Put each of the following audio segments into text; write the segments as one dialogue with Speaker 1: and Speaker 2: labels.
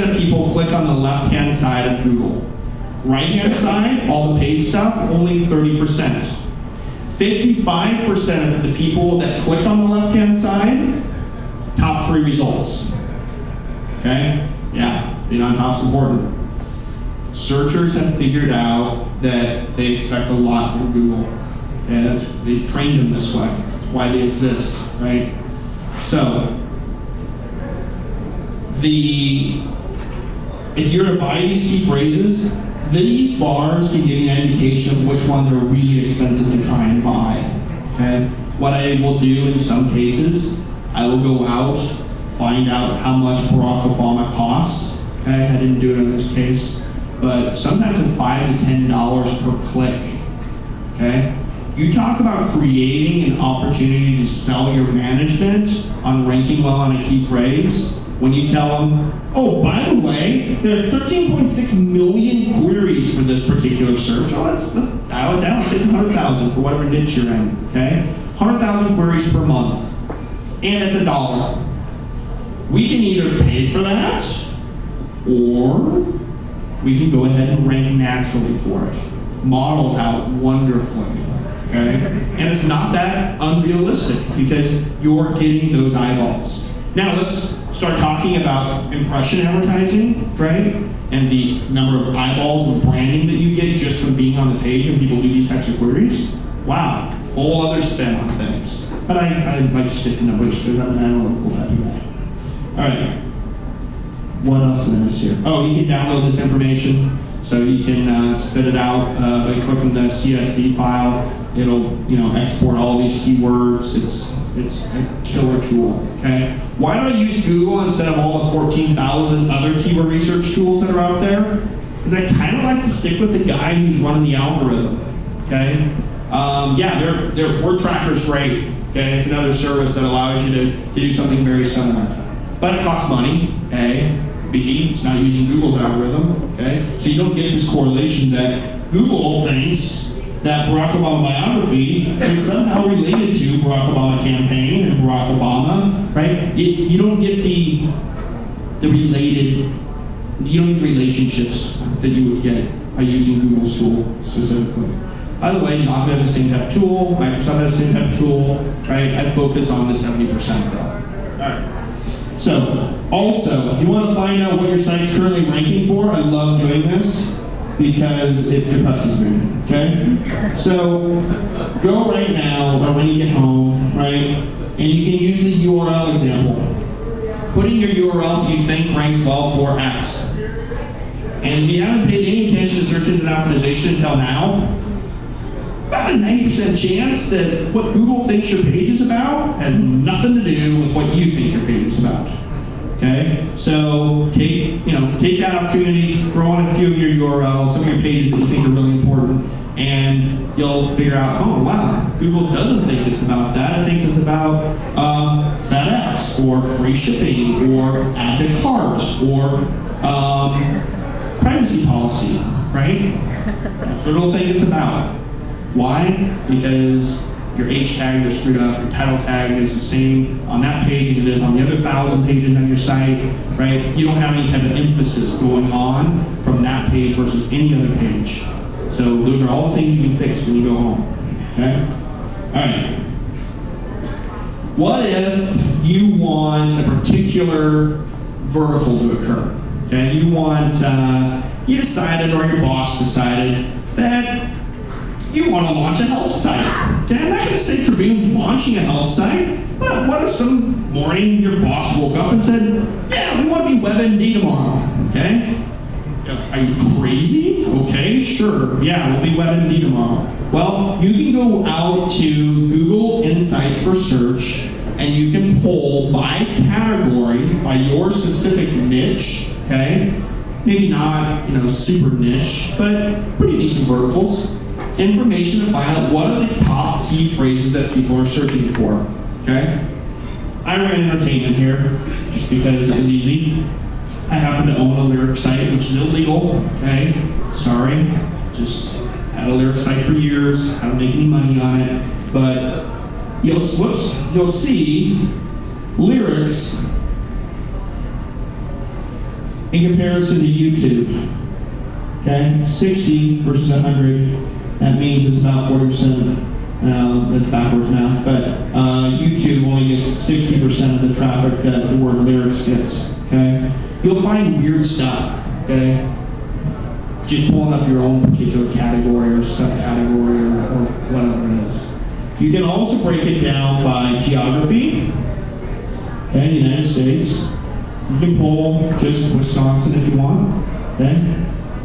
Speaker 1: of people click on the left-hand side of Google. Right-hand side, all the paid stuff, only 30%. 55% of the people that click on the left-hand side, top 3 results. Okay? Yeah, being on top's important. Searchers have figured out that they expect a lot from Google. Okay, they've trained them this way. That's why they exist, right? So, if you're to buy these key phrases, these bars can give you an indication of which ones are really expensive to try and buy. Okay? What I will do in some cases, I will go out, find out how much Barack Obama costs. Okay? I didn't do it in this case, but sometimes it's $5 to $10 per click. Okay? You talk about creating an opportunity to sell your management on ranking well on a key phrase when you tell them, oh, by the way, there are 13.6 million queries for this particular search. Oh, let's dial it down, say 100,000 for whatever niche you're in, okay? 100,000 queries per month, and it's $1. We can either pay for that, or we can go ahead and rank naturally for it. Models out wonderfully, okay? And it's not that unrealistic because you're getting those eyeballs. Now let's start talking about impression advertising, right? And the number of eyeballs and branding that you get just from being on the page and people do these types of queries. Wow, whole other spin on things. But I like to stick in the bush because I'm an analytical type of guy. All right, what else is this here? Oh, you can download this information. So you can spit it out by clicking the CSV file. It'll export all these keywords. It's a killer tool, okay? Why do I use Google instead of all the 14,000 other keyword research tools that are out there? Because I kind of like to stick with the guy who's running the algorithm, okay? Yeah, their word tracker's great, okay? It's another service that allows you to do something very similar. But it costs money, A. B, it's not using Google's algorithm, okay? So you don't get this correlation that Google thinks that Barack Obama biography is somehow related to Barack Obama campaign and Barack Obama, right? You don't get the related, you don't get the relationships that you would get by using Google's tool specifically. By the way, Yahoo has the same type of tool, Microsoft has the same type of tool, right? I focus on the 70% though. All right. So, also, if you want to find out what your site's currently ranking for, I love doing this because it depresses me, okay? So, go right now, or when you get home, right? And you can use the URL example. Put in your URL that you think ranks well for X. And if you haven't paid any attention to search engine optimization until now, about a 90% chance that what Google thinks your page is about has nothing to do with what you think your page is about. Okay? So take that opportunity, throw in a few of your URLs, some of your pages that you think are really important, and you'll figure out, oh wow, Google doesn't think it's about that. It thinks it's about FedEx, or free shipping, or add to cart, or privacy policy, right? That's what it'll think it's about. Why? Because your H tag is screwed up, your title tag is the same on that page as it is on the other 1,000 pages on your site, right? You don't have any type of emphasis going on from that page versus any other page. So those are all the things you can fix when you go home, okay? All right. What if you want a particular vertical to occur? Okay, you decided, or your boss decided, that you want to launch a health site. Okay, I'm not going to say Tribune's launching a health site, but what if some morning your boss woke up and said, yeah, we want to be WebMD tomorrow, okay? Are you crazy? Okay, sure, yeah, we'll be WebMD tomorrow. Well, you can go out to Google Insights for search, and you can pull by category, by your specific niche, okay? Maybe not, super niche, but pretty decent verticals. Information to find out what are the top key phrases that people are searching for, okay? I ran entertainment here just because it was easy. I happen to own a lyric site, which is illegal, okay? Sorry, just had a lyric site for years, I don't make any money on it, but you'll see lyrics in comparison to YouTube. Okay, 60 versus 100. That means it's about 40%. That's backwards math, but YouTube only gets 60% of the traffic that the word lyrics gets. Okay, you'll find weird stuff. Okay, just pulling up your own particular category or subcategory or whatever it is. You can also break it down by geography. Okay, United States. You can pull just Wisconsin if you want. Okay,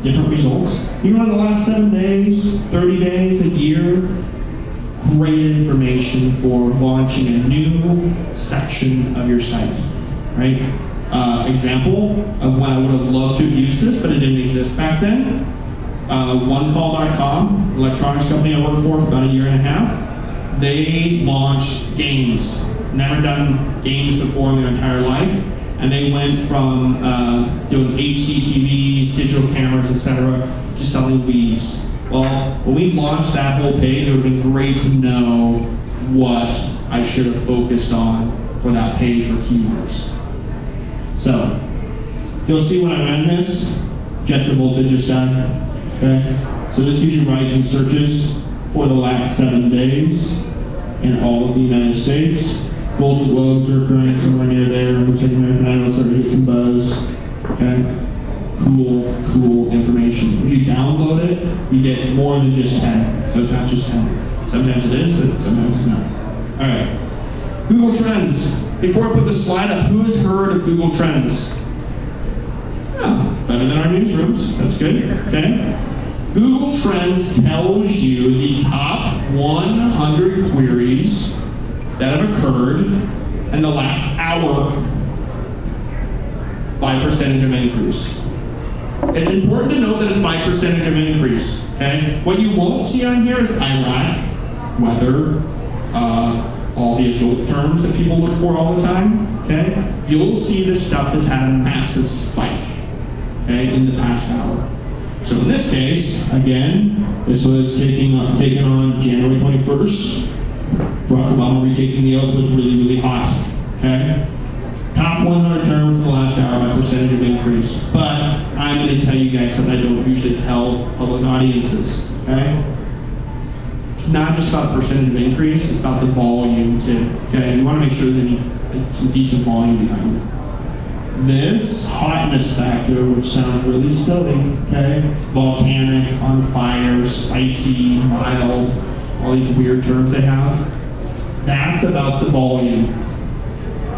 Speaker 1: different results. You can run the last 7 days, 30 days, a year. Great information for launching a new section of your site, right? Example of when I would have loved to have used this, but it didn't exist back then. OneCall.com, electronics company I worked for about a year and a half. They launched games. Never done games before in their entire life. And they went from doing HD TVs, digital cameras, etc., to selling Wii's. Well, when we launched that whole page, it would have been great to know what I should have focused on for that page for keywords. So, you'll see when I run this, objective voltage is done. Okay? So this gives you rising searches for the last 7 days in all of the United States. Golden Globes are occurring somewhere near there. Looks like American Idol started to get some buzz. Okay? Cool information. If you download it, you get more than just 10. So it's not just 10. Sometimes it is, but sometimes it's not. All right. Google Trends. Before I put the slide up, who has heard of Google Trends? Yeah, better than our newsrooms. That's good. Okay. Google Trends tells you the top 100 queries that have occurred in the last hour by percentage of increase. It's important to note that it's by percentage of increase. Okay? What you won't see on here is Iraq, weather, all the adult terms that people look for all the time. Okay? You'll see the stuff that's had a massive spike, okay, in the past hour. So in this case, again, this was taken on January 21st. Barack Obama retaking the oath was really, really hot. Okay? Top 100 terms in the last hour by percentage of increase. But I'm going to tell you guys something I don't usually tell public audiences. Okay? It's not just about the percentage of increase, it's about the volume too. Okay? You want to make sure that you have some decent volume behind it. This hotness factor, which sounds really silly, okay? Volcanic, on fire, spicy, mild, all these weird terms they have. That's about the volume.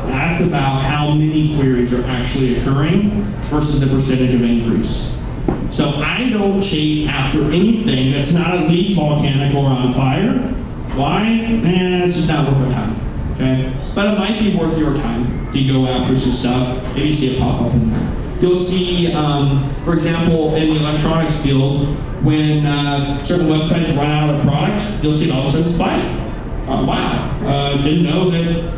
Speaker 1: That's about how many queries are actually occurring versus the percentage of increase. So I don't chase after anything that's not at least volcanic or on fire. Why? It's just not worth our time. Okay? But it might be worth your time to go after some stuff if you see it pop up in there. You'll see, for example, in the electronics field, when certain websites run out of product, you'll see it all of a sudden spike. Wow, didn't know that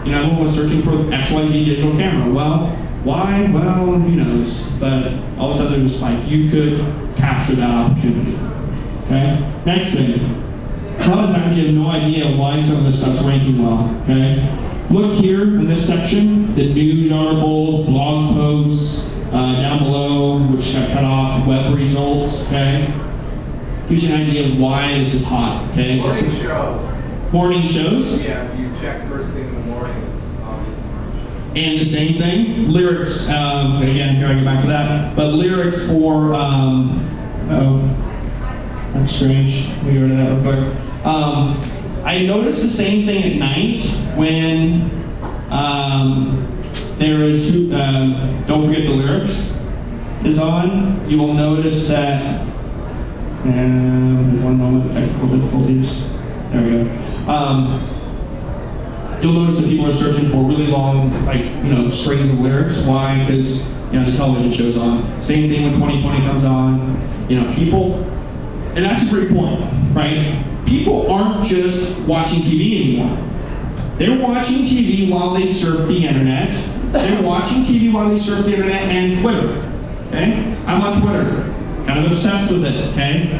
Speaker 1: everyone was searching for XYZ digital camera. Well, why? Well, who knows? But all of a sudden there's a spike. You could capture that opportunity. Okay? Next thing. A lot of times you have no idea why some of this stuff's ranking well. Okay? Look here in this section, the news articles, blog posts, down below, which got cut off, web results. Okay? Gives you an idea of why this is hot. Okay?
Speaker 2: Morning shows.
Speaker 1: Morning shows?
Speaker 2: Yeah, if you check first thing in the morning, it's obvious.
Speaker 1: And the same thing, lyrics, again, here I go back to that, but lyrics for, that's strange, we go to that real quick. I noticed the same thing at night when there is, don't forget the lyrics, is on. You will notice that, one moment, technical difficulties, there we go. You'll notice that people are searching for really long, strings of lyrics. Why? Because the television show's on. Same thing when 2020 comes on. People, and that's a great point, right? People aren't just watching TV anymore. They're watching TV while they surf the internet. They're watching TV while they surf the internet and Twitter. Okay? I'm on Twitter, kind of obsessed with it. Okay?